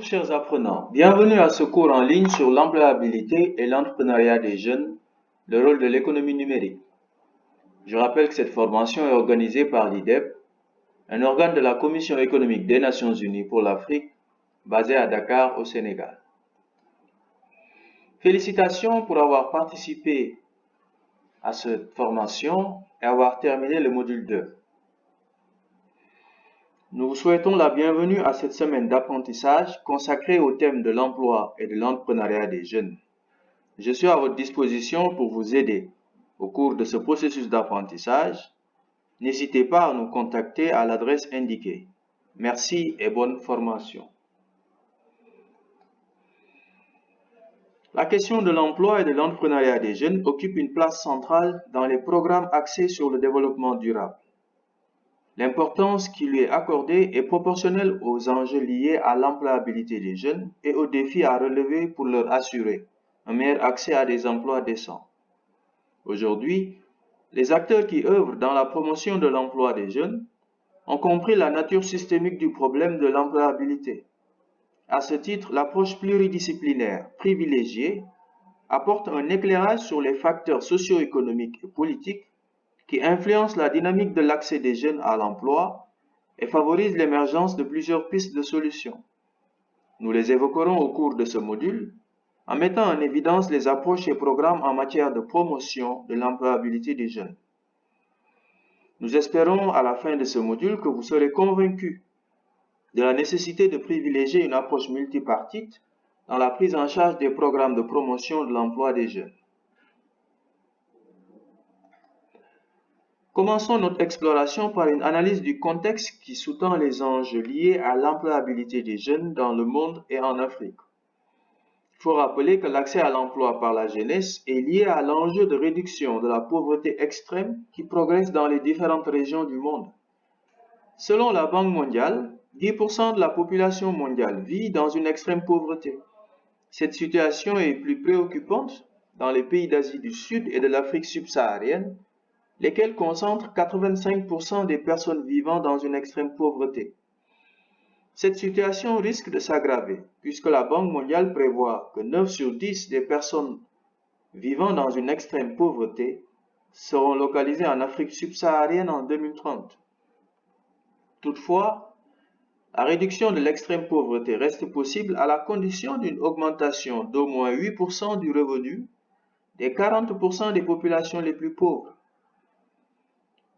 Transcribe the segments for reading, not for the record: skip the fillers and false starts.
Chers apprenants, bienvenue à ce cours en ligne sur l'employabilité et l'entrepreneuriat des jeunes, le rôle de l'économie numérique. Je rappelle que cette formation est organisée par l'IDEP, un organe de la Commission économique des Nations Unies pour l'Afrique, basé à Dakar au Sénégal. Félicitations pour avoir participé à cette formation et avoir terminé le module 2. Nous vous souhaitons la bienvenue à cette semaine d'apprentissage consacrée au thème de l'emploi et de l'entrepreneuriat des jeunes. Je suis à votre disposition pour vous aider au cours de ce processus d'apprentissage. N'hésitez pas à nous contacter à l'adresse indiquée. Merci et bonne formation. La question de l'emploi et de l'entrepreneuriat des jeunes occupe une place centrale dans les programmes axés sur le développement durable. L'importance qui lui est accordée est proportionnelle aux enjeux liés à l'employabilité des jeunes et aux défis à relever pour leur assurer un meilleur accès à des emplois décents. Aujourd'hui, les acteurs qui œuvrent dans la promotion de l'emploi des jeunes ont compris la nature systémique du problème de l'employabilité. À ce titre, l'approche pluridisciplinaire privilégiée apporte un éclairage sur les facteurs socio-économiques et politiques qui influencent la dynamique de l'accès des jeunes à l'emploi et favorisent l'émergence de plusieurs pistes de solutions. Nous les évoquerons au cours de ce module en mettant en évidence les approches et programmes en matière de promotion de l'employabilité des jeunes. Nous espérons à la fin de ce module que vous serez convaincus de la nécessité de privilégier une approche multipartite dans la prise en charge des programmes de promotion de l'emploi des jeunes. Commençons notre exploration par une analyse du contexte qui sous-tend les enjeux liés à l'employabilité des jeunes dans le monde et en Afrique. Il faut rappeler que l'accès à l'emploi par la jeunesse est lié à l'enjeu de réduction de la pauvreté extrême qui progresse dans les différentes régions du monde. Selon la Banque mondiale, 10% de la population mondiale vit dans une extrême pauvreté. Cette situation est plus préoccupante dans les pays d'Asie du Sud et de l'Afrique subsaharienne, lesquels concentrent 85% des personnes vivant dans une extrême pauvreté. Cette situation risque de s'aggraver puisque la Banque mondiale prévoit que 9 sur 10 des personnes vivant dans une extrême pauvreté seront localisées en Afrique subsaharienne en 2030. Toutefois, la réduction de l'extrême pauvreté reste possible à la condition d'une augmentation d'au moins 8% du revenu des 40% des populations les plus pauvres.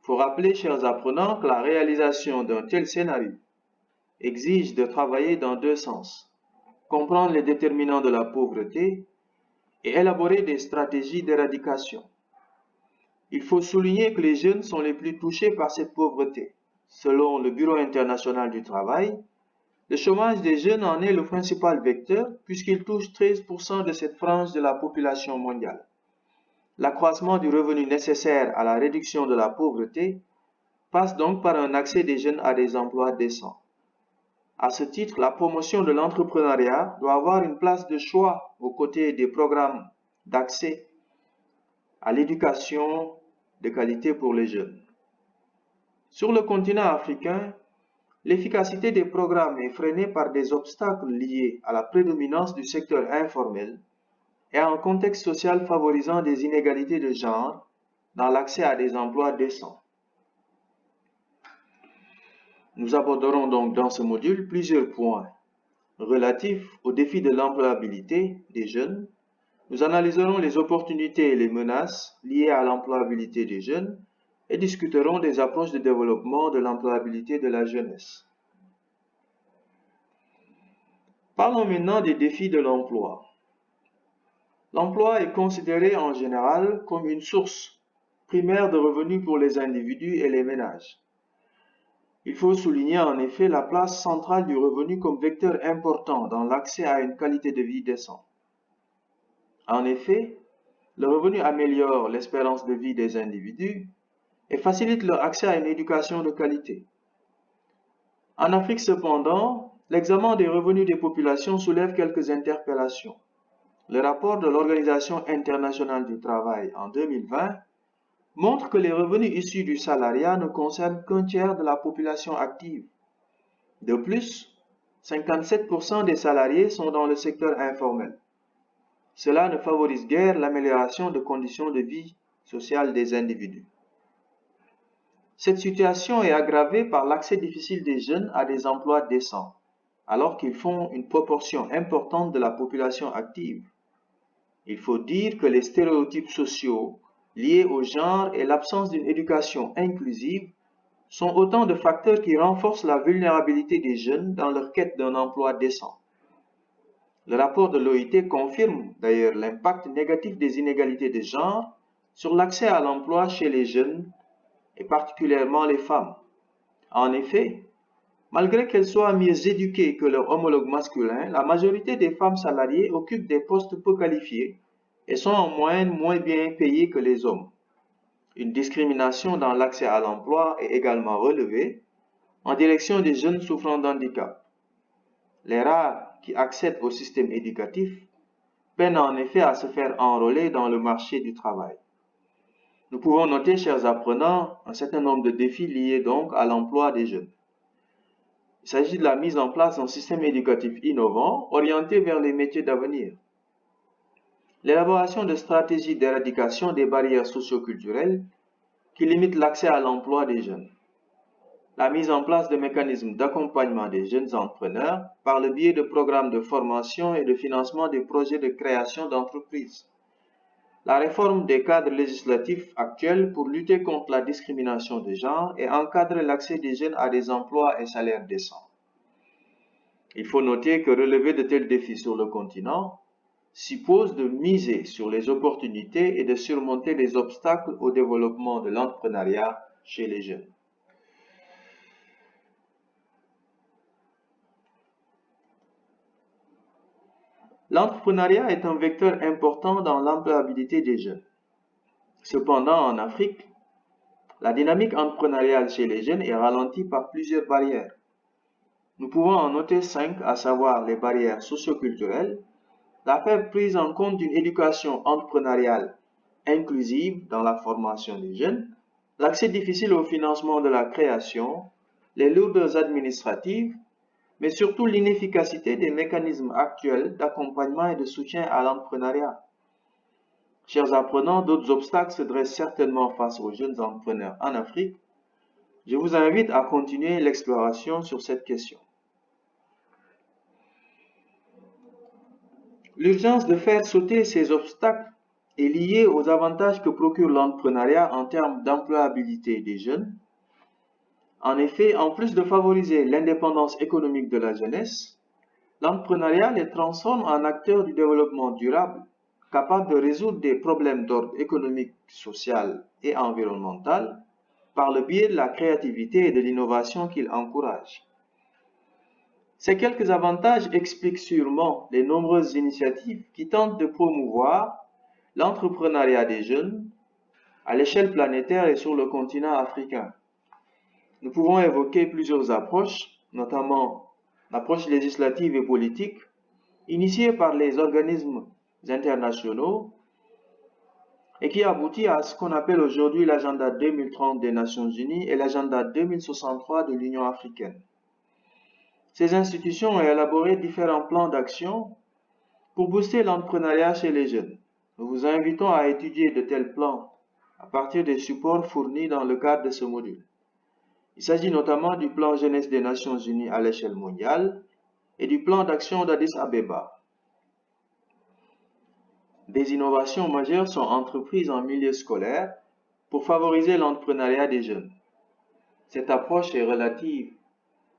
Il faut rappeler, chers apprenants, que la réalisation d'un tel scénario exige de travailler dans deux sens: comprendre les déterminants de la pauvreté et élaborer des stratégies d'éradication. Il faut souligner que les jeunes sont les plus touchés par cette pauvreté. Selon le Bureau international du travail, le chômage des jeunes en est le principal vecteur puisqu'il touche 13% de cette frange de la population mondiale. L'accroissement du revenu nécessaire à la réduction de la pauvreté passe donc par un accès des jeunes à des emplois décents. À ce titre, la promotion de l'entrepreneuriat doit avoir une place de choix aux côtés des programmes d'accès à l'éducation de qualité pour les jeunes. Sur le continent africain, l'efficacité des programmes est freinée par des obstacles liés à la prédominance du secteur informel et à un contexte social favorisant des inégalités de genre dans l'accès à des emplois décents. Nous aborderons donc dans ce module plusieurs points relatifs aux défis de l'employabilité des jeunes. Nous analyserons les opportunités et les menaces liées à l'employabilité des jeunes et discuterons des approches de développement de l'employabilité de la jeunesse. Parlons maintenant des défis de l'emploi. L'emploi est considéré en général comme une source primaire de revenus pour les individus et les ménages. Il faut souligner en effet la place centrale du revenu comme vecteur important dans l'accès à une qualité de vie décente. En effet, le revenu améliore l'espérance de vie des individus et facilite leur accès à une éducation de qualité. En Afrique cependant, l'examen des revenus des populations soulève quelques interpellations. Le rapport de l'Organisation internationale du travail en 2020 montre que les revenus issus du salariat ne concernent qu'un tiers de la population active. De plus, 57% des salariés sont dans le secteur informel. Cela ne favorise guère l'amélioration des conditions de vie sociale des individus. Cette situation est aggravée par l'accès difficile des jeunes à des emplois décents, alors qu'ils font une proportion importante de la population active. Il faut dire que les stéréotypes sociaux liés au genre et l'absence d'une éducation inclusive sont autant de facteurs qui renforcent la vulnérabilité des jeunes dans leur quête d'un emploi décent. Le rapport de l'OIT confirme d'ailleurs l'impact négatif des inégalités de genre sur l'accès à l'emploi chez les jeunes et particulièrement les femmes. En effet, malgré qu'elles soient mieux éduquées que leurs homologues masculins, la majorité des femmes salariées occupent des postes peu qualifiés et sont en moyenne moins bien payées que les hommes. Une discrimination dans l'accès à l'emploi est également relevée en direction des jeunes souffrant d'handicap. Les rares qui accèdent au système éducatif peinent en effet à se faire enrôler dans le marché du travail. Nous pouvons noter, chers apprenants, un certain nombre de défis liés donc à l'emploi des jeunes. Il s'agit de la mise en place d'un système éducatif innovant orienté vers les métiers d'avenir. L'élaboration de stratégies d'éradication des barrières socioculturelles qui limitent l'accès à l'emploi des jeunes. La mise en place de mécanismes d'accompagnement des jeunes entrepreneurs par le biais de programmes de formation et de financement des projets de création d'entreprises. La réforme des cadres législatifs actuels pour lutter contre la discrimination de genre et encadrer l'accès des jeunes à des emplois et salaires décents. Il faut noter que relever de tels défis sur le continent suppose de miser sur les opportunités et de surmonter les obstacles au développement de l'entrepreneuriat chez les jeunes. L'entrepreneuriat est un vecteur important dans l'employabilité des jeunes. Cependant, en Afrique, la dynamique entrepreneuriale chez les jeunes est ralentie par plusieurs barrières. Nous pouvons en noter 5, à savoir les barrières socioculturelles, la faible prise en compte d'une éducation entrepreneuriale inclusive dans la formation des jeunes, l'accès difficile au financement de la création, les lourdeurs administratives, mais surtout l'inefficacité des mécanismes actuels d'accompagnement et de soutien à l'entrepreneuriat. Chers apprenants, d'autres obstacles se dressent certainement face aux jeunes entrepreneurs en Afrique. Je vous invite à continuer l'exploration sur cette question. L'urgence de faire sauter ces obstacles est liée aux avantages que procure l'entrepreneuriat en termes d'employabilité des jeunes. En effet, en plus de favoriser l'indépendance économique de la jeunesse, l'entrepreneuriat les transforme en acteurs du développement durable, capables de résoudre des problèmes d'ordre économique, social et environnemental par le biais de la créativité et de l'innovation qu'ils encouragent. Ces quelques avantages expliquent sûrement les nombreuses initiatives qui tentent de promouvoir l'entrepreneuriat des jeunes à l'échelle planétaire et sur le continent africain. Nous pouvons évoquer plusieurs approches, notamment l'approche législative et politique, initiée par les organismes internationaux et qui aboutit à ce qu'on appelle aujourd'hui l'agenda 2030 des Nations Unies et l'agenda 2063 de l'Union africaine. Ces institutions ont élaboré différents plans d'action pour booster l'entrepreneuriat chez les jeunes. Nous vous invitons à étudier de tels plans à partir des supports fournis dans le cadre de ce module. Il s'agit notamment du plan jeunesse des Nations Unies à l'échelle mondiale et du plan d'action d'Addis Abeba. Des innovations majeures sont entreprises en milieu scolaire pour favoriser l'entrepreneuriat des jeunes. Cette approche est relative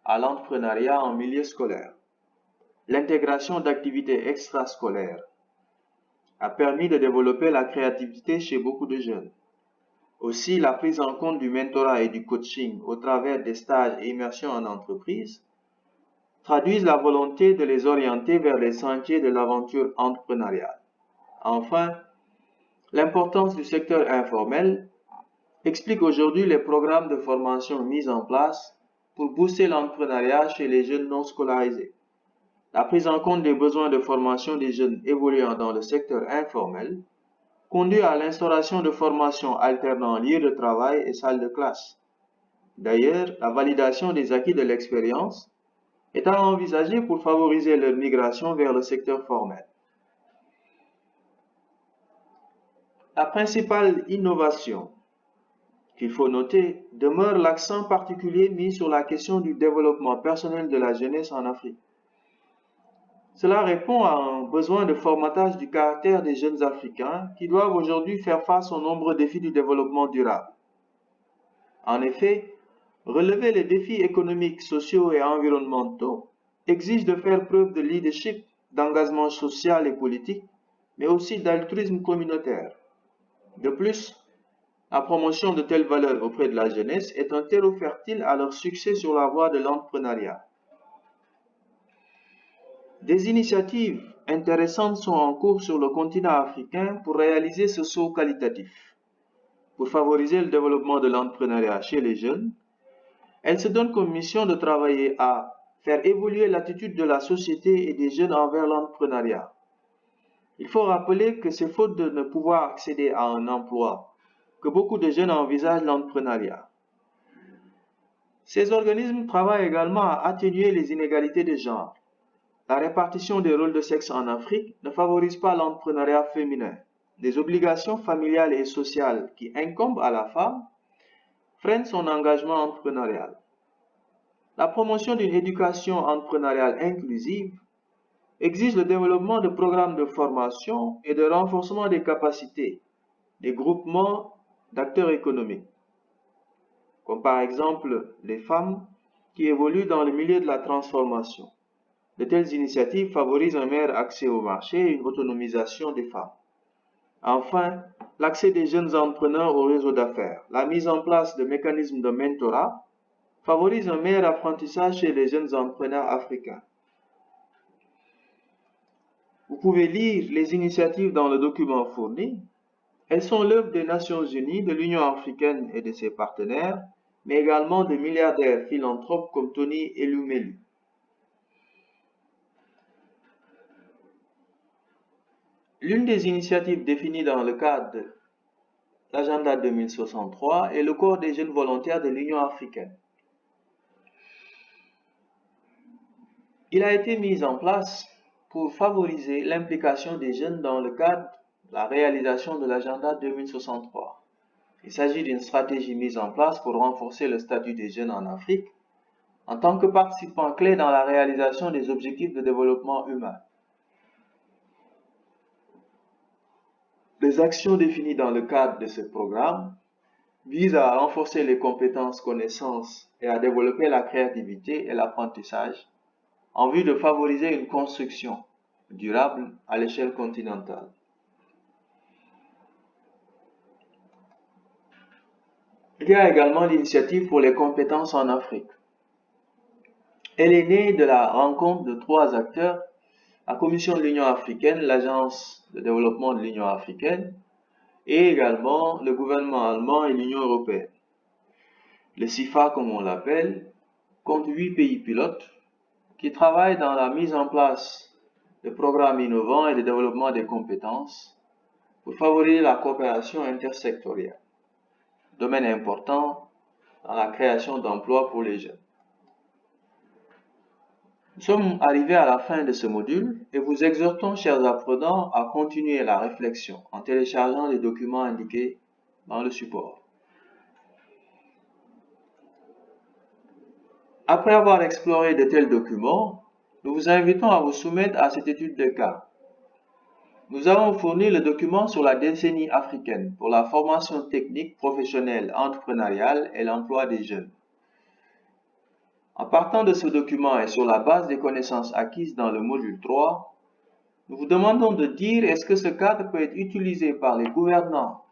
à l'entrepreneuriat en milieu scolaire. L'intégration d'activités extrascolaires a permis de développer la créativité chez beaucoup de jeunes. Aussi, la prise en compte du mentorat et du coaching au travers des stages et immersions en entreprise traduisent la volonté de les orienter vers les sentiers de l'aventure entrepreneuriale. Enfin, l'importance du secteur informel explique aujourd'hui les programmes de formation mis en place pour booster l'entrepreneuriat chez les jeunes non scolarisés. La prise en compte des besoins de formation des jeunes évoluant dans le secteur informel conduit à l'instauration de formations alternant lieux de travail et salles de classe. D'ailleurs, la validation des acquis de l'expérience est à envisager pour favoriser leur migration vers le secteur formel. La principale innovation qu'il faut noter demeure l'accent particulier mis sur la question du développement personnel de la jeunesse en Afrique. Cela répond à un besoin de formatage du caractère des jeunes Africains qui doivent aujourd'hui faire face aux nombreux défis du développement durable. En effet, relever les défis économiques, sociaux et environnementaux exige de faire preuve de leadership, d'engagement social et politique, mais aussi d'altruisme communautaire. De plus, la promotion de telles valeurs auprès de la jeunesse est un terreau fertile à leur succès sur la voie de l'entrepreneuriat. Des initiatives intéressantes sont en cours sur le continent africain pour réaliser ce saut qualitatif. Pour favoriser le développement de l'entrepreneuriat chez les jeunes, elles se donnent comme mission de travailler à faire évoluer l'attitude de la société et des jeunes envers l'entrepreneuriat. Il faut rappeler que c'est faute de ne pouvoir accéder à un emploi que beaucoup de jeunes envisagent l'entrepreneuriat. Ces organismes travaillent également à atténuer les inégalités de genre. La répartition des rôles de sexe en Afrique ne favorise pas l'entrepreneuriat féminin. Des obligations familiales et sociales qui incombent à la femme freinent son engagement entrepreneurial. La promotion d'une éducation entrepreneuriale inclusive exige le développement de programmes de formation et de renforcement des capacités des groupements d'acteurs économiques, comme par exemple les femmes qui évoluent dans le milieu de la transformation. De telles initiatives favorisent un meilleur accès au marché et une autonomisation des femmes. Enfin, l'accès des jeunes entrepreneurs au réseau d'affaires. La mise en place de mécanismes de mentorat favorise un meilleur apprentissage chez les jeunes entrepreneurs africains. Vous pouvez lire les initiatives dans le document fourni. Elles sont l'œuvre des Nations Unies, de l'Union africaine et de ses partenaires, mais également de milliardaires philanthropes comme Tony Elumelu. L'une des initiatives définies dans le cadre de l'agenda 2063 est le corps des jeunes volontaires de l'Union africaine. Il a été mis en place pour favoriser l'implication des jeunes dans le cadre de la réalisation de l'agenda 2063. Il s'agit d'une stratégie mise en place pour renforcer le statut des jeunes en Afrique en tant que participants clés dans la réalisation des objectifs de développement humain. Les actions définies dans le cadre de ce programme visent à renforcer les compétences, connaissances et à développer la créativité et l'apprentissage en vue de favoriser une construction durable à l'échelle continentale. Il y a également l'initiative pour les compétences en Afrique. Elle est née de la rencontre de trois acteurs: la Commission de l'Union africaine, l'Agence de développement de l'Union africaine et également le gouvernement allemand et l'Union européenne. Le CIFA, comme on l'appelle, compte 8 pays pilotes qui travaillent dans la mise en place de programmes innovants et de développement des compétences pour favoriser la coopération intersectorielle, domaine important dans la création d'emplois pour les jeunes. Nous sommes arrivés à la fin de ce module et vous exhortons, chers apprenants, à continuer la réflexion en téléchargeant les documents indiqués dans le support. Après avoir exploré de tels documents, nous vous invitons à vous soumettre à cette étude de cas. Nous avons fourni le document sur la décennie africaine pour la formation technique, professionnelle, entrepreneuriale et l'emploi des jeunes. En partant de ce document et sur la base des connaissances acquises dans le module 3, nous vous demandons de dire est-ce que ce cadre peut être utilisé par les gouvernants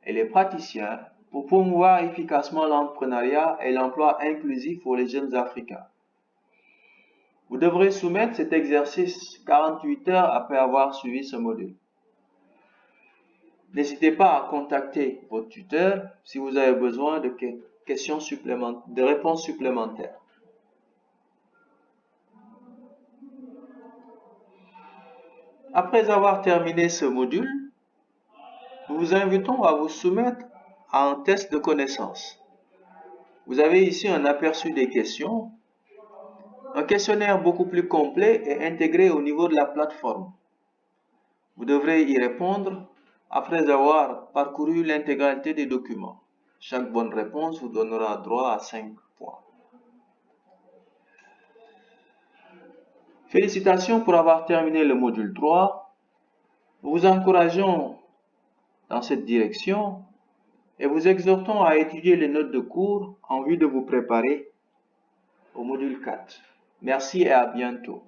et les praticiens pour promouvoir efficacement l'entrepreneuriat et l'emploi inclusif pour les jeunes Africains. Vous devrez soumettre cet exercice 48 heures après avoir suivi ce module. N'hésitez pas à contacter votre tuteur si vous avez besoin de réponses supplémentaires. Après avoir terminé ce module, nous vous invitons à vous soumettre à un test de connaissance. Vous avez ici un aperçu des questions Un questionnaire beaucoup plus complet est intégré au niveau de la plateforme. Vous devrez y répondre après avoir parcouru l'intégralité des documents. Chaque bonne réponse vous donnera droit à 5 points. Félicitations pour avoir terminé le module 3. Nous vous encourageons dans cette direction et vous exhortons à étudier les notes de cours en vue de vous préparer au module 4. Merci et à bientôt.